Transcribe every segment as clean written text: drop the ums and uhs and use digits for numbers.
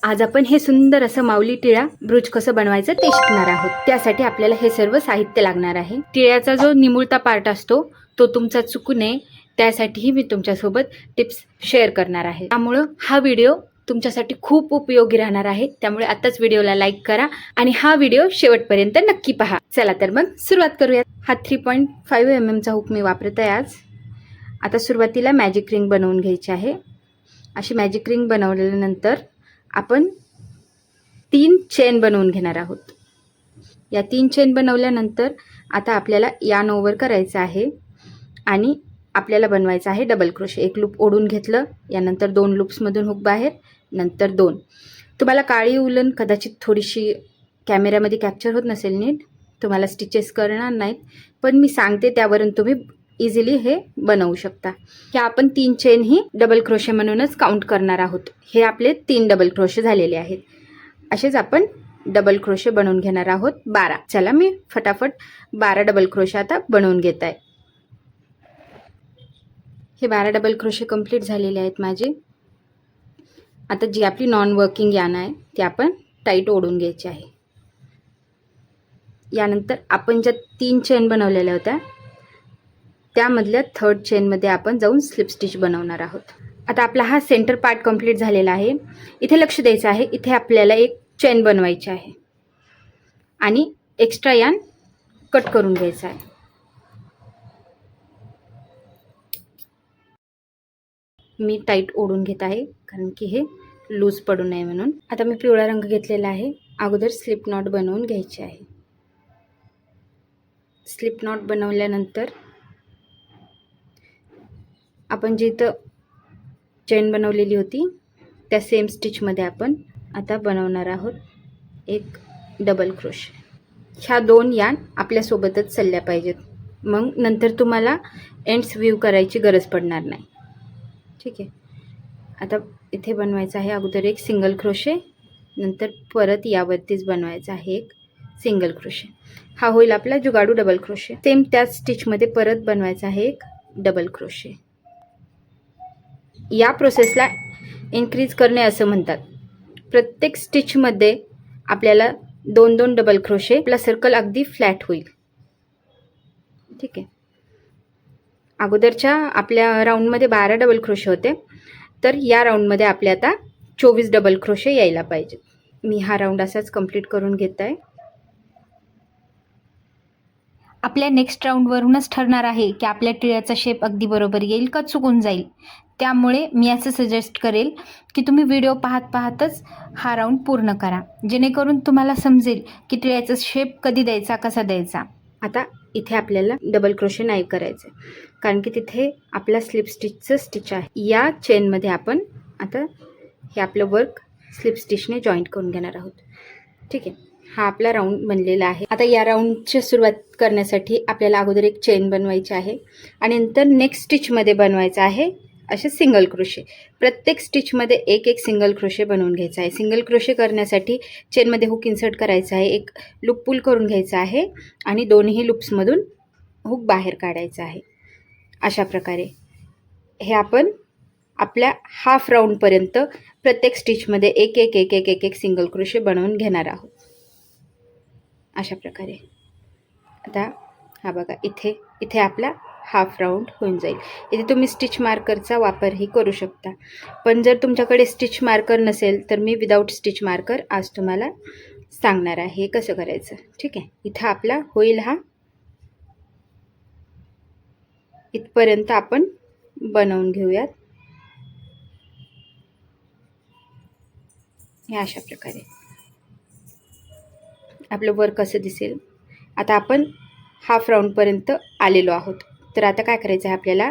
आज आपण हे सुंदर असं माऊली टिळा ब्रूच कसं बनवायचं ते शिकणार आहोत। त्यासाठी आपल्याला हे सर्व साहित्य लागणार आहे। टिळ्याचा जो निमुळता पार्ट असतो तो तुमचा चुकू नये त्यासाठीही मी तुमच्यासोबत टिप्स शेअर करणार आहे। त्यामुळे हा व्हिडिओ तुमच्यासाठी खूप उपयोगी राहणार आहे। त्यामुळे आताच व्हिडिओला लाईक करा आणि हा व्हिडिओ शेवटपर्यंत नक्की पहा। चला तर मग सुरुवात करूया। हा 3.5 mm चा हुक मी वापरत आहे आज। आता सुरुवातीला मॅजिक रिंग बनवून घ्यायची आहे। अशी मॅजिक रिंग बनवल्यानंतर आपण 3 चेन बनवून घेणार आहोत। या 3 चेन बनवल्यानंतर आता आपल्याला यार्न ओव्हर करायचं आहे आणि आपल्याला बनवायचं आहे डबल क्रोशे। एक लूप ओढून घेतलं, यानंतर 2 लूप्समधून हुक बाहेर, नंतर 2। तुम्हाला काळी उलन कदाचित थोडीशी कॅमेऱ्यामध्ये कॅप्चर होत नसेल नीट, तुम्हाला स्टिचेस करणार नाहीत, पण मी सांगते त्यावरून तुम्ही इझिली हे बनवू शकता। हे आपण 3 चेन ही डबल क्रोशे म्हणूनच काउंट करणार आहोत। हे आपले 3 डबल क्रोशे झालेले आहेत। असेच आपण डबल क्रोशे बनवून घेणार आहोत 12। चला मी फटाफट 12 डबल क्रोशे आता बनवून घेत आहे। हे 12 डबल क्रोशे कंप्लीट झालेले आहेत माझे। आता जी आपली नॉन वर्किंग यार्न आहे ती आपण टाईट ओढून घ्यायची आहे। यानंतर आपण ज्या 3 चेन बनवलेल्या होत्या त्यामधल्या 3rd चेन मध्ये आपण जाऊन स्लिप स्टिच बनवणार आहोत। आता आपला हा सेंटर पार्ट कंप्लीट झालेला आहे। इथे लक्ष द्यायचं आहे, इथे आपल्याला एक चेन बनवायची आहे आणि एक्स्ट्रा यार्न कट करून घ्यायचा आहे। मी टाईट ओढून घेत आहे कारण की हे लूज पडू नये म्हणून। आता मी पिवळा रंग घेतलेला आहे। अगोदर स्लिप नॉट बनवून घ्यायची आहे। स्लिप नॉट बनवल्यानंतर आपण जिथं चेन बनवलेली होती त्या सेम स्टिचमध्ये आपण आता बनवणार आहोत एक डबल क्रोशे। ह्या 2 यार्न आपल्यासोबतच चालल्या पाहिजेत, मग नंतर तुम्हाला एंड्स व्ह्यू करायची गरज पडणार नाही। ठीक आहे। आता इथे बनवायचं आहे अगोदर एक सिंगल क्रोशे, नंतर परत यावरतीच बनवायचं आहे एक सिंगल क्रोशे। हा होईल आपला जुगाडू डबल क्रोशे। सेम त्याच स्टिचमध्ये परत बनवायचं आहे एक डबल क्रोशे। या प्रोसेसला इन्क्रीज करणे असं म्हणतात। प्रत्येक स्टिचमध्ये आपल्याला 2-2 डबल क्रोशे, आपला सर्कल अगदी फ्लॅट होईल। ठीक आहे। अगोदरच्या आपल्या राऊंडमध्ये 12 डबल क्रोशे होते, तर या राऊंडमध्ये आपले आता 24 डबल क्रोशे यायला पाहिजे। मी हा राऊंड असाच कंप्लीट करून घेत आहे। आपल्या नेक्स्ट राऊंडवरूनच ठरणार आहे की आपल्या टिळ्याचा शेप अगदी बरोबर येईल का चुकून जाईल। त्यामुळे मी असं सजेस्ट करेल की तुम्ही व्हिडिओ पाहतच हा राऊंड पूर्ण करा, जेणेकरून तुम्हाला समजेल की टिळ्याचा शेप कधी द्यायचा, कसा द्यायचा। आता इथे आपल्याला डबल क्रोशे नाही करायचे कारण की तिथे आपला स्लिप स्टिचचं स्टिच आहे। या चेनमध्ये आपण आता हे आपलं वर्क स्लिप स्टिचने जॉईंट करून घेणार आहोत। ठीक आहे। हा आपला राऊंड बनलेला आहे। आता या राऊंडची सुरुवात करण्यासाठी आपल्याला अगोदर एक चेन बनवायची आहे आणि नंतर नेक्स्ट स्टिचमध्ये बनवायचं आहे असे सिंगल क्रोशे। प्रत्येक स्टिचमध्ये एक सिंगल क्रोशे बनवून घ्यायचा आहे। सिंगल क्रोशे करण्यासाठी चेनमध्ये हुक इन्सर्ट करायचा आहे, एक लूप पुल करून घ्यायचा आहे आणि दोन्ही लूप्समधून हुक बाहेर काढायचा आहे। अशा प्रकारे हे आपण आपल्या हाफ राऊंडपर्यंत प्रत्येक स्टिचमध्ये एक सिंगल क्रोशे बनवून घेणार आहोत। अशा प्रकारे आता हा बघा इथे आपला हाफ राऊंड होऊन जाईल। इथे तुम्ही स्टिच मार्करचा वापरही करू शकता, पण जर तुमच्याकडे स्टिच मार्कर नसेल तर मी विदाऊट स्टिच मार्कर आज तुम्हाला सांगणार आहे कसं करायचं। ठीक आहे। इथं आपला होईल हा इथपर्यंत आपण बनवून घेऊयात हे अशा प्रकारे आपलं वर्क कसं दिसेल। आता आपण हाफ राऊंडपर्यंत आलेलो आहोत, तर आता काय करायचं आहे आपल्याला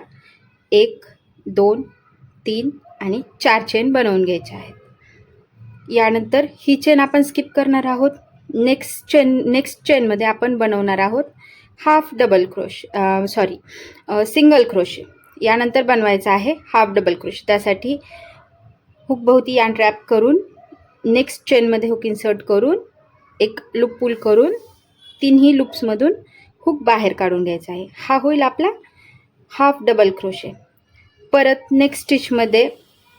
1 2 3 आणि 4 चेन बनवून घ्यायच्या आहेत। यानंतर ही चेन आपण स्किप करणार आहोत। नेक्स्ट चेनमध्ये आपण बनवणार आहोत half double crochet, single crochet. यानंतर बनवायचं आहे हाफ डबल क्रोशे। त्यासाठी हुकभोवती यार्न रॅप करून नेक्स्ट चेनमध्ये हुक इन्सर्ट करून एक लूप पुल करून तिन्ही लूप्समधून हुक बाहेर काढून घ्यायचा आहे। हा होईल आपला हाफ डबल क्रोशे। परत नेक्स्ट स्टिचमध्ये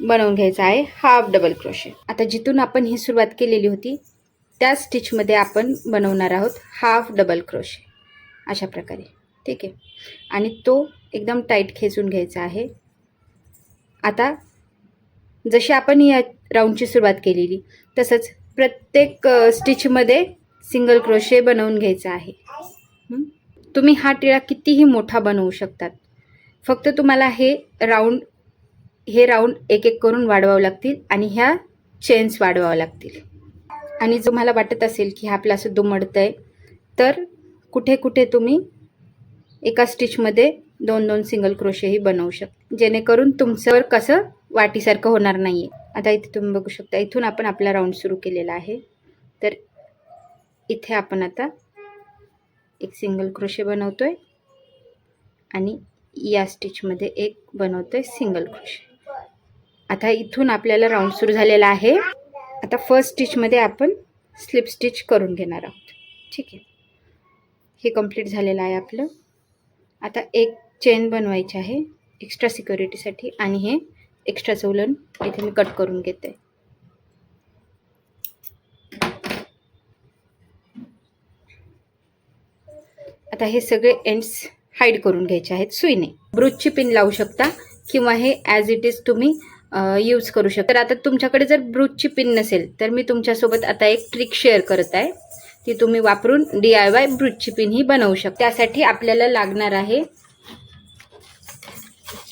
बनवून घ्यायचा आहे हाफ डबल क्रोशे. आता जिथून आपण ही सुरुवात केलेली होती त्या स्टिचमध्ये आपण बनवणार आहोत हाफ डबल क्रोशे अशा प्रकारे. ठीक आहे. आणि तो एकदम टाईट खेचून घ्यायचा आहे. आता जशी आपण या राऊंडची सुरुवात केलेली तसंच प्रत्येक स्टिचमध्ये सिंगल क्रोशे बनवून घ्यायचा आहे. तुम्ही हा टिळा कितीही मोठा बनवू शकतात. फक्त तुम्हाला हे राऊंड एक एक करून वाढवावं लागतील आणि ह्या चेन्स वाढवावं लागतील. आणि तुम्हाला वाटत असेल की हा आपलं असं दुमडतंय तर कुठे कुठे तुम्ही एका स्टिचमध्ये 2-2 सिंगल क्रोशेही बनवू शकता, जेणेकरून तुमचं कसं वाटीसारखं होणार नाही आहे. आता इथे तुम्ही बघू शकता, इथून आपण आपला राऊंड सुरू केलेला आहे. तर इथे आपण आता एक सिंगल क्रोशे बनवतोय आणि या स्टिचमध्ये एक बनवतोय सिंगल क्रोशे. आता इथून आपल्याला राऊंड सुरू झालेला आहे. आता फर्स्ट स्टिचमध्ये आपण स्लिप स्टिच करून घेणार आहोत. ठीक आहे. हे कंप्लीट झालेलं आहे आपलं. आता एक चेन बनवायची आहे एक्स्ट्रा सिक्युरिटीसाठी आणि हे एक्स्ट्राचं उलन इथे मी कट करून घेते. आता हे सगळे एंड्स हाईड करून घ्यायचे आहेत सुईने. ब्रूचची पिन लावू शकता किंवा हे ॲज इट इज तुम्ही यूज करू शकता. तर आता तुमच्याकडे जर ब्रूचची पिन नसेल तर मी तुमच्यासोबत आता एक ट्रिक शेअर करत आहे. ती तुम्ही वापरून DIY ब्रूचची पिन ही बनवू शकता. त्यासाठी आपल्याला लागणार आहे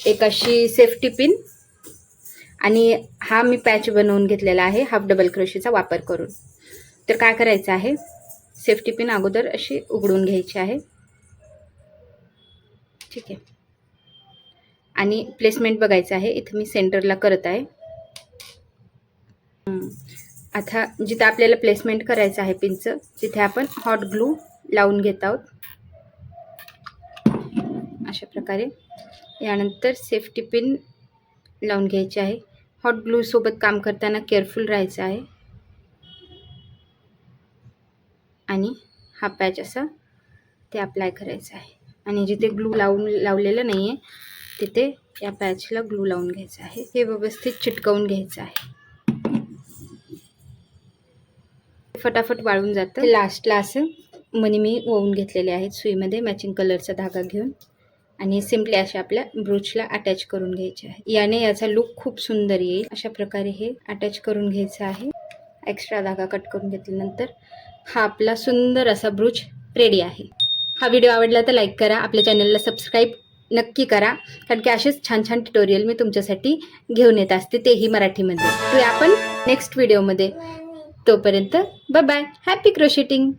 एक अशी सेफ्टी पिन आणि हा मी पॅच बनवून घेतलेला आहे हाफ डबल क्रोशेचा वापर करून. तर काय करायचं आहे, सेफ्टी पिन अगोदर अशी उघडून घ्यायची आहे. ठीक आहे. आणि प्लेसमेंट बघायचं आहे. इथे मी सेंटरला करत आहे. आता जिथे आपल्याला प्लेसमेंट करायचं आहे पिनचं तिथे आपण हॉट ग्लू लावून घेत आहोत अशा प्रकारे. यानंतर सेफ्टी पिन लावून घ्यायची आहे. हॉट ग्लू सोबत काम करताना केअरफुल राहायचं आहे. आणि हा पॅच असा ते अप्लाय करायचा आहे. आणि जिथे ग्लू लावलेलं नाही आहे तिथे या पॅचला ग्लू लावून घ्यायचं आहे. हे व्यवस्थित चिटकवून घ्यायचं आहे. फटाफट वाळून जातं. लास्टला असं मनी मी ओवून घेतलेले आहेत सुईमध्ये मॅचिंग कलरचा धागा घेऊन. आणि सिम्पली अशा आपल्या ब्रूचला अटॅच करून घ्यायचे आहे. याने याचा लुक खूप सुंदर येईल. अशा प्रकारे हे अटॅच करून घ्यायचं आहे. एक्स्ट्रा धागा कट करून घेतल्यानंतर हा आपला सुंदर असा ब्रूच रेडी आहे. हा व्हिडिओ आवडला तर लाईक करा. आपल्या चॅनलला सबस्क्राईब नक्की करा, कारण की असेच छान छान ट्युटोरियल मी तुमच्यासाठी घेऊन येत असते, तेही मराठीमध्ये. तो आपण नेक्स्ट व्हिडिओमध्ये. तोपर्यंत बाय बाय. हॅपी क्रोशेटिंग.